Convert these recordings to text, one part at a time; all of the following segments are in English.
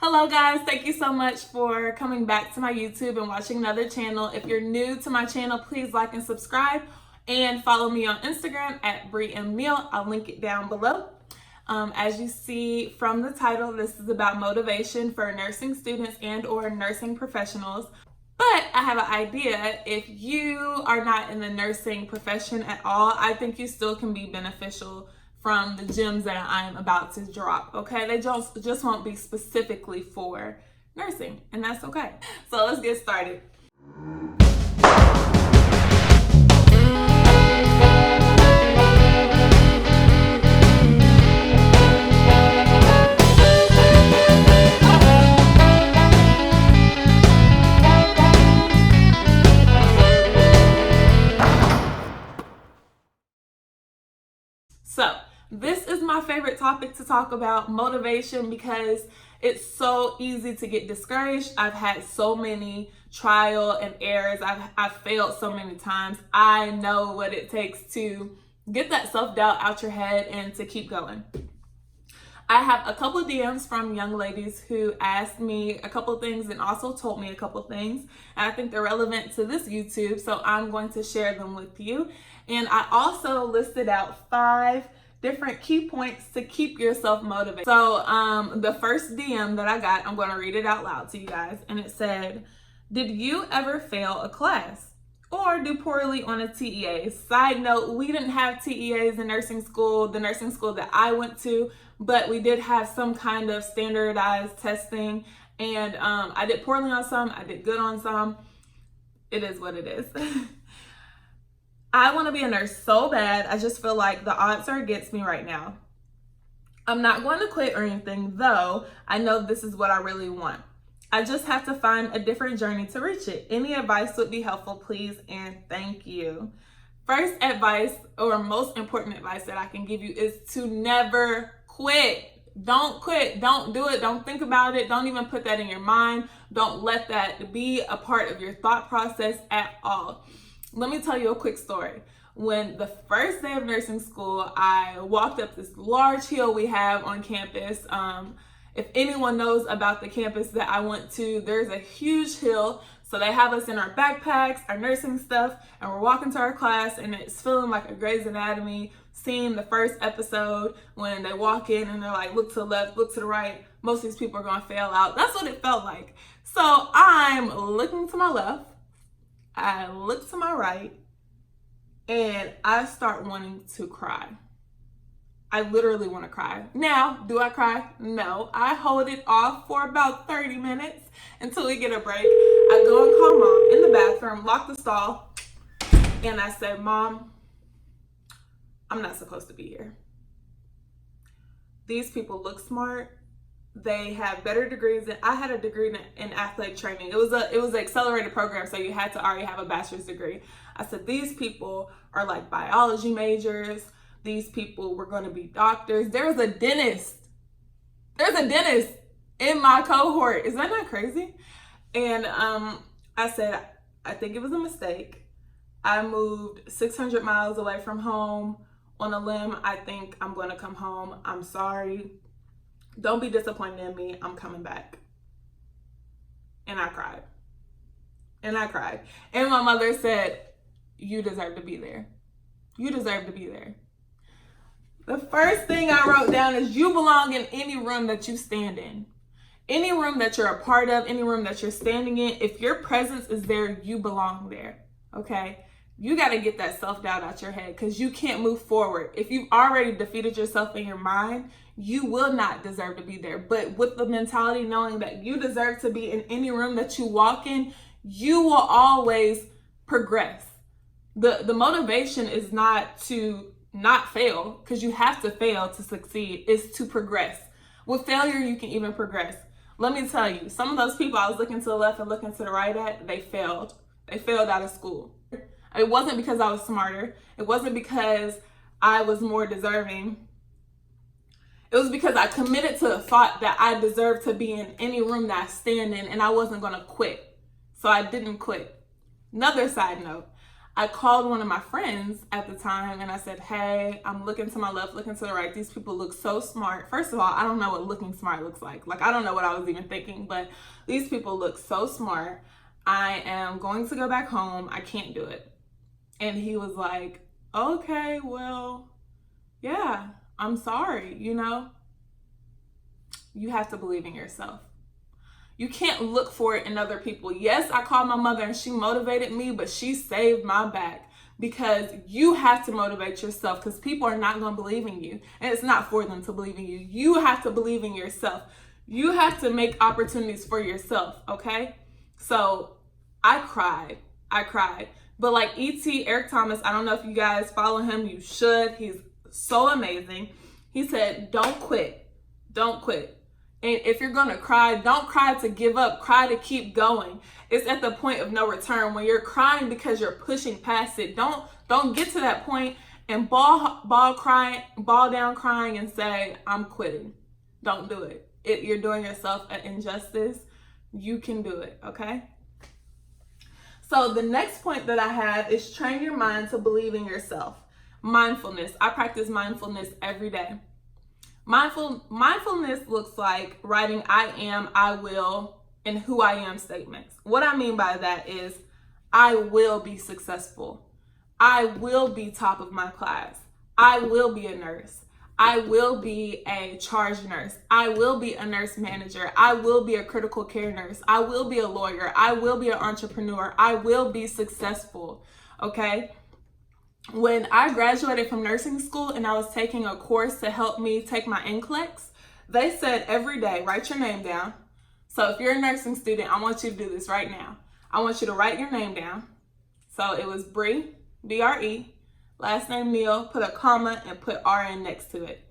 Hello guys, thank you so much for coming back to my YouTube and watching another channel. If you're new to my channel, please like and subscribe and follow me on Instagram at BreeMNeal. I'll link it down below. As you see from the title, this is about motivation for nursing students and or nursing professionals. But I have an idea. If you are not in the nursing profession at all, I think you still can be beneficial from the gems that I'm about to drop, okay? They just won't be specifically for nursing, and that's okay. So let's get started. So this is my favorite topic to talk about, motivation, because it's so easy to get discouraged. I've had so many trial and errors. I've failed so many times. I know what it takes to get that self-doubt out your head and to keep going. I have a couple of DMs from young ladies who asked me a couple of things and also told me a couple of things. And I think they're relevant to this YouTube, so I'm going to share them with you. And I also listed out 5 different key points to keep yourself motivated. So the first DM that I got, I'm going to read it out loud to you guys. And it said, did you ever fail a class or do poorly on a TEA? Side note, we didn't have TEAs in nursing school, the nursing school that I went to, but we did have some kind of standardized testing. And I did poorly on some, I did good on some. It is what it is. I want to be a nurse so bad. I just feel like the odds are against me right now. I'm not going to quit or anything, though. I know this is what I really want. I just have to find a different journey to reach it. Any advice would be helpful, please, and thank you. First advice, or most important advice that I can give you, is to never quit. Don't quit. Don't do it. Don't think about it. Don't even put that in your mind. Don't let that be a part of your thought process at all. Let me tell you a quick story. When the first day of nursing school, I walked up this large hill we have on campus. If anyone knows about the campus that I went to, there's a huge hill. So they have us in our backpacks, our nursing stuff, and we're walking to our class, and it's feeling like a Grey's Anatomy scene, the first episode, when they walk in and they're like, look to the left, look to the right. Most of these people are gonna fail out. That's what it felt like. So I'm looking to my left, I look to my right, and I start wanting to cry. I literally want to cry. Now, do I cry? No. I hold it off for about 30 minutes until we get a break. I go and call Mom in the bathroom, lock the stall, and I say, Mom, I'm not supposed to be here. These people look smart. They have better degrees than I had. A degree in athletic training. It was an accelerated program, so you had to already have a bachelor's degree. I said, these people are like biology majors. These people were going to be doctors. There was a dentist. There's a dentist in my cohort. Is that not crazy? And I said, I think it was a mistake. I moved 600 miles away from home on a limb. I think I'm going to come home. I'm sorry. Don't be disappointed in me. I'm coming back. And I cried. And I cried. And my mother said, you deserve to be there. You deserve to be there. The first thing I wrote down is you belong in any room that you stand in. Any room that you're a part of, any room that you're standing in, if your presence is there, you belong there, okay? You got to get that self-doubt out your head because you can't move forward. If you've already defeated yourself in your mind, you will not deserve to be there. But with the mentality knowing that you deserve to be in any room that you walk in, you will always progress. The motivation is not to not fail, because you have to fail to succeed. It's to progress. With failure, you can even progress. Let me tell you, some of those people I was looking to the left and looking to the right at, they failed. They failed out of school. It wasn't because I was smarter. It wasn't because I was more deserving. It was because I committed to the thought that I deserved to be in any room that I stand in, and I wasn't going to quit. So I didn't quit. Another side note, I called one of my friends at the time and I said, hey, I'm looking to my left, looking to the right. These people look so smart. First of all, I don't know what looking smart looks like. Like, I don't know what I was even thinking, but these people look so smart. I am going to go back home. I can't do it. And he was like, okay, well, yeah, I'm sorry. You know, you have to believe in yourself. You can't look for it in other people. Yes, I called my mother and she motivated me, but she saved my back, because you have to motivate yourself, because people are not going to believe in you. And it's not for them to believe in you. You have to believe in yourself. You have to make opportunities for yourself, okay? So I cried. But like E.T. Eric Thomas, I don't know if you guys follow him. You should. He's so amazing. He said, don't quit. Don't quit. And if you're going to cry, don't cry to give up. Cry to keep going. It's at the point of no return. When you're crying because you're pushing past it, don't get to that point and ball down crying and say, I'm quitting. Don't do it. You're doing yourself an injustice. You can do it, okay? So the next point that I have is train your mind to believe in yourself. Mindfulness. I practice mindfulness every day. Mindfulness looks like writing I am, I will, and who I am statements. What I mean by that is I will be successful. I will be top of my class. I will be a nurse. I will be a charge nurse. I will be a nurse manager. I will be a critical care nurse. I will be a lawyer. I will be an entrepreneur. I will be successful, okay? When I graduated from nursing school and I was taking a course to help me take my NCLEX, they said every day, write your name down. So if you're a nursing student, I want you to do this right now. I want you to write your name down. So it was Bree, B-R-E, last name Neal, put a comma and put R-N next to it.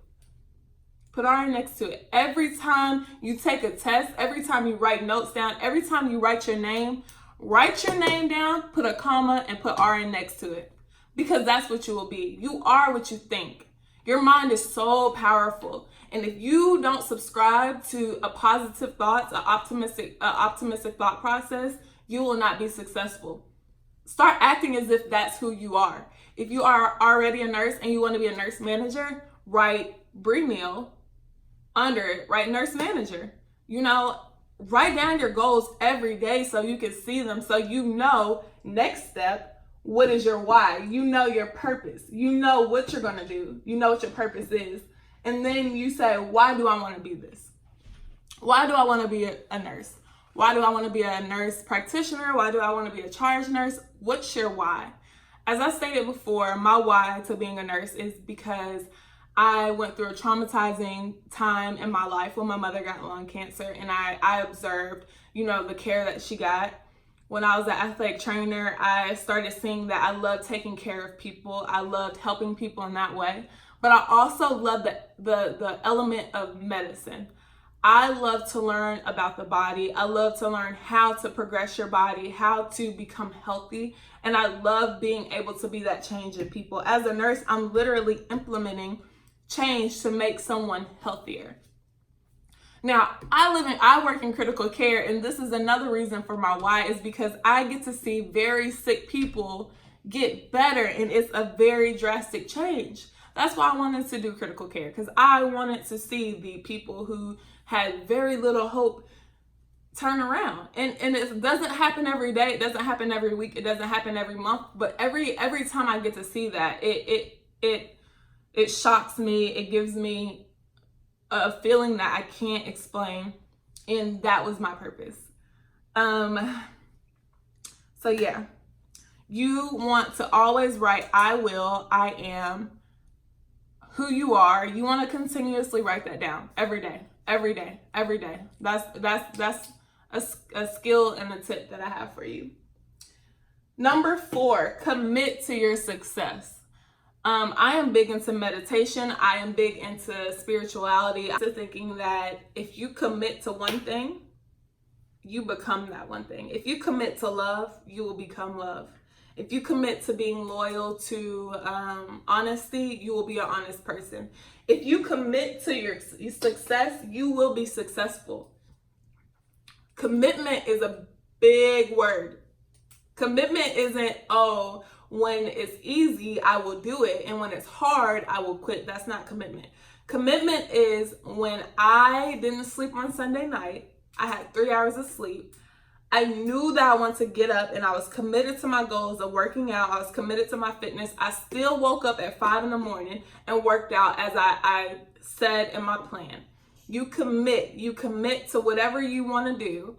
Put R-N next to it. Every time you take a test, every time you write notes down, every time you write your name down, put a comma and put R-N next to it. Because that's what you will be. You are what you think. Your mind is so powerful. And if you don't subscribe to a positive thoughts, an optimistic thought process, you will not be successful. Start acting as if that's who you are. If you are already a nurse and you want to be a nurse manager, write Bree Neal under it, write nurse manager. You know, write down your goals every day so you can see them, so you know next step. What is your why? You know your purpose. You know what you're going to do. You know what your purpose is. And then you say, why do I want to be this? Why do I want to be a nurse? Why do I want to be a nurse practitioner? Why do I want to be a charge nurse? What's your why? As I stated before, my why to being a nurse is because I went through a traumatizing time in my life when my mother got lung cancer, and I observed, you know, the care that she got. When I was an athletic trainer, I started seeing that I loved taking care of people. I loved helping people in that way. But I also love the element of medicine. I love to learn about the body. I love to learn how to progress your body, how to become healthy. And I love being able to be that change in people. As a nurse, I'm literally implementing change to make someone healthier. Now, I work in critical care, and this is another reason for my why, is because I get to see very sick people get better, and it's a very drastic change. That's why I wanted to do critical care, because I wanted to see the people who had very little hope turn around. And it doesn't happen every day. It doesn't happen every week. It doesn't happen every month. But every time I get to see that, it shocks me. It gives me a feeling that I can't explain, and that was my purpose. So yeah, you want to always write I will, I am, who you are. You want to continuously write that down every day. That's a skill and a tip that I have for you. Number 4, commit to your success. I am big into meditation. I am big into spirituality. I'm thinking that if you commit to one thing, you become that one thing. If you commit to love, you will become love. If you commit to being loyal to honesty, you will be an honest person. If you commit to your success, you will be successful. Commitment is a big word. Commitment isn't, oh, When it's easy, I will do it. And when it's hard, I will quit. That's not commitment. Commitment is when I didn't sleep on Sunday night. I had 3 hours of sleep. I knew that I wanted to get up and I was committed to my goals of working out. I was committed to my fitness. I still woke up at 5 in the morning and worked out as I said in my plan. You commit to whatever you want to do,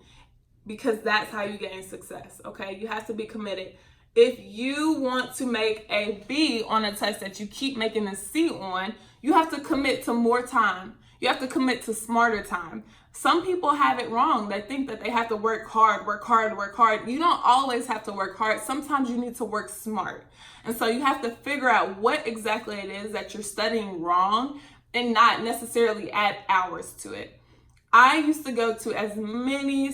because that's how you gain success, okay? You have to be committed. If you want to make a B on a test that you keep making a C on, you have to commit to more time. You have to commit to smarter time. Some people have it wrong. They think that they have to work hard. You don't always have to work hard. Sometimes you need to work smart. And so you have to figure out what exactly it is that you're studying wrong and not necessarily add hours to it. I used to go to as many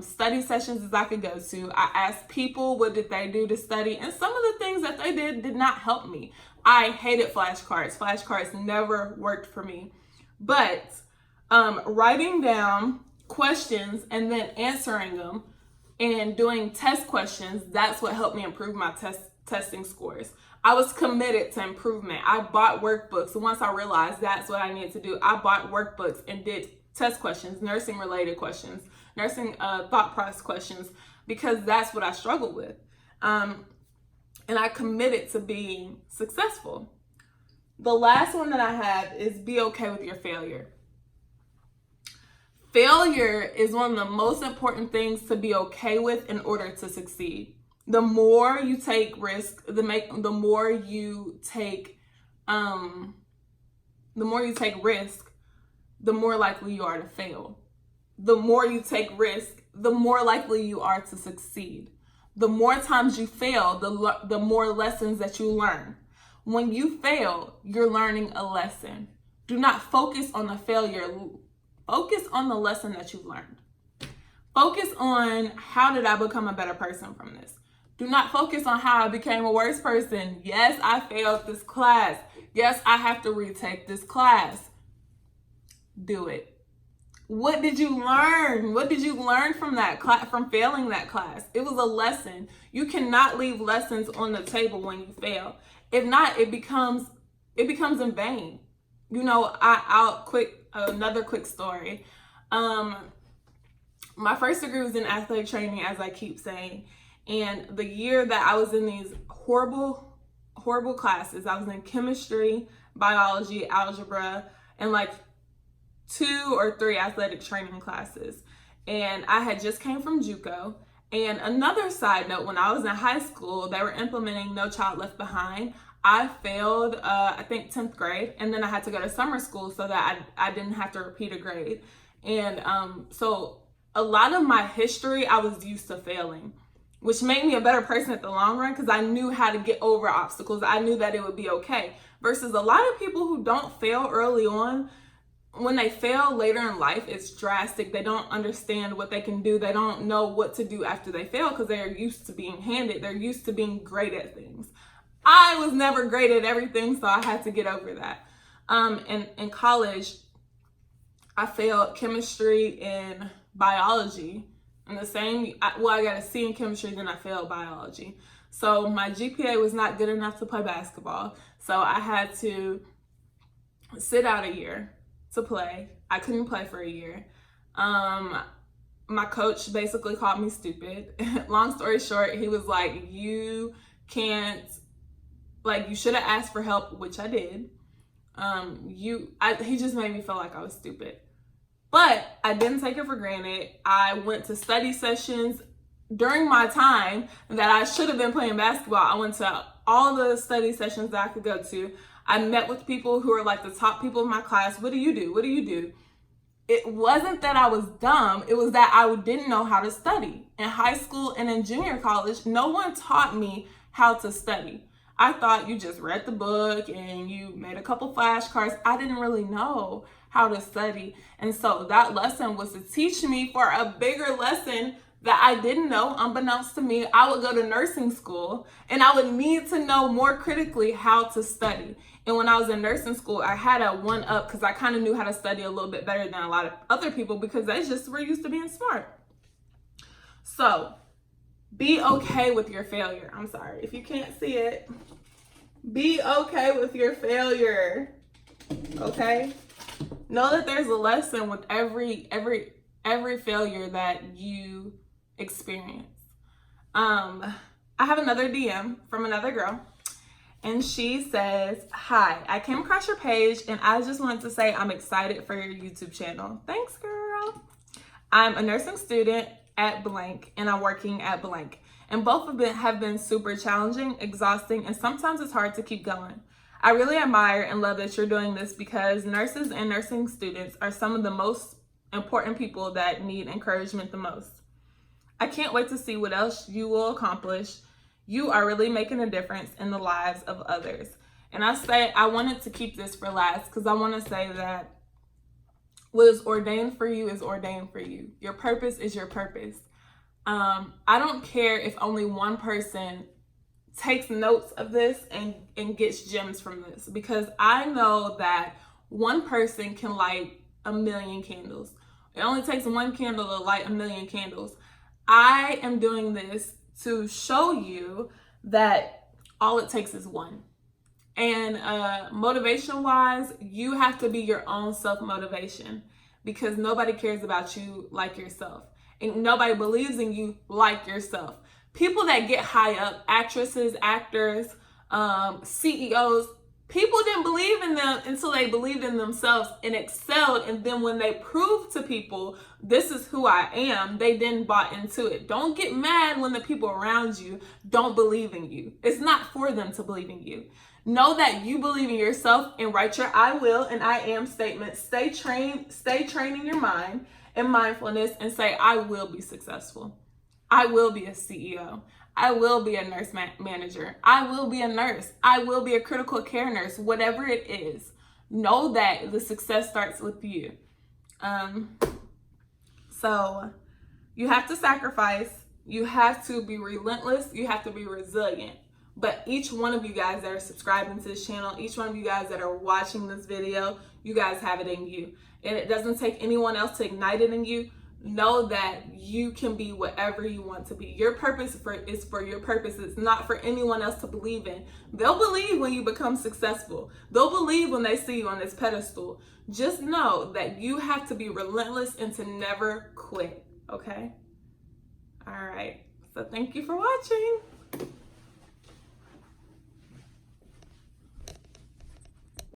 study sessions as I could go to. I asked people what did they do to study, and some of the things that they did not help me. I hated flashcards. Flashcards never worked for me. But writing down questions and then answering them and doing test questions, that's what helped me improve my testing scores. I was committed to improvement. I bought workbooks. Once I realized that's what I needed to do, I bought workbooks and did test questions, nursing related questions, nursing thought process questions, because that's what I struggled with. And I committed to being successful. The last one that I have is be okay with your failure. Failure is one of the most important things to be okay with in order to succeed. The more you take risk, the more you take risk, the more likely you are to fail. The more you take risk, the more likely you are to succeed. The more times you fail, the more lessons that you learn. When you fail, you're learning a lesson. Do not focus on the failure. Focus on the lesson that you've learned. Focus on how did I become a better person from this. Do not focus on how I became a worse person. Yes, I failed this class. Yes, I have to retake this class. Do it. What did you learn? What did you learn from that class, from failing that class? It was a lesson. You cannot leave lessons on the table when you fail. If not, it becomes in vain. You know, another quick story. My first degree was in athletic training, as I keep saying. And the year that I was in these horrible classes, I was in chemistry, biology, algebra, and like 2 or 3 athletic training classes. And I had just came from JUCO. And another side note, when I was in high school, they were implementing No Child Left Behind. I failed, I think 10th grade, and then I had to go to summer school so that I didn't have to repeat a grade. And so a lot of my history, I was used to failing, which made me a better person at the long run because I knew how to get over obstacles. I knew that it would be okay. Versus a lot of people who don't fail early on, when they fail later in life, it's drastic. They don't understand what they can do. They don't know what to do after they fail because they're used to being handed. They're used to being great at things. I was never great at everything, so I had to get over that. In college, I failed chemistry and biology. And I got a C in chemistry, then I failed biology. So my GPA was not good enough to play basketball. So I had to sit out a year to play. I couldn't play for a year. My coach basically called me stupid. Long story short, he was like, you should have asked for help, which I did. He just made me feel like I was stupid. But I didn't take it for granted. I went to study sessions during my time that I should have been playing basketball. I went to all the study sessions that I could go to. I met with people who are like the top people in my class. What do you do? What do you do? It wasn't that I was dumb. It was that I didn't know how to study. In high school and in junior college, no one taught me how to study. I thought you just read the book and you made a couple flashcards. I didn't really know how to study. And so that lesson was to teach me for a bigger lesson that I didn't know. Unbeknownst to me, I would go to nursing school and I would need to know more critically how to study. And when I was in nursing school, I had a 1-up because I kind of knew how to study a little bit better than a lot of other people because they just were used to being smart. So Be okay with your failure. I'm sorry if you can't see it. Be okay with your failure. Okay? Know that there's a lesson with every failure that you experience. I have another DM from another girl, and she says, "Hi, I came across your page and I just wanted to say I'm excited for your YouTube channel." Thanks, girl. I'm a nursing student at blank and I'm working at blank. And both of them have been super challenging, exhausting, and sometimes it's hard to keep going. I really admire and love that you're doing this because nurses and nursing students are some of the most important people that need encouragement the most. I can't wait to see what else you will accomplish. You are really making a difference in the lives of others. And I wanted to keep this for last because I want to say that what is ordained for you is ordained for you. Your purpose is your purpose. I don't care if only one person takes notes of this and gets gems from this, because I know that one person can light a million candles. It only takes one candle to light a million candles. I am doing this to show you that all it takes is one. And motivation wise, you have to be your own self-motivation, because nobody cares about you like yourself. And nobody believes in you like yourself. People that get high up, actresses, actors, CEOs, people didn't believe in them until they believed in themselves and excelled. And then when they proved to people, this is who I am, they then bought into it. Don't get mad when the people around you don't believe in you. It's not for them to believe in you. Know that you believe in yourself and write your I will and I am statements. Stay training your mind and mindfulness and say, I will be successful. I will be a CEO. I will be a nurse manager. I will be a nurse. I will be a critical care nurse. Whatever it is, know that the success starts with you. So you have to sacrifice. You have to be relentless. You have to be resilient. But each one of you guys that are subscribing to this channel, each one of you guys that are watching this video, you guys have it in you. And it doesn't take anyone else to ignite it in you. Know that you can be whatever you want to be. Your purpose is for your purpose. It's not for anyone else to believe in. They'll believe when you become successful. They'll believe when they see you on this pedestal. Just know that you have to be relentless and to never quit, okay? All right. So thank you for watching.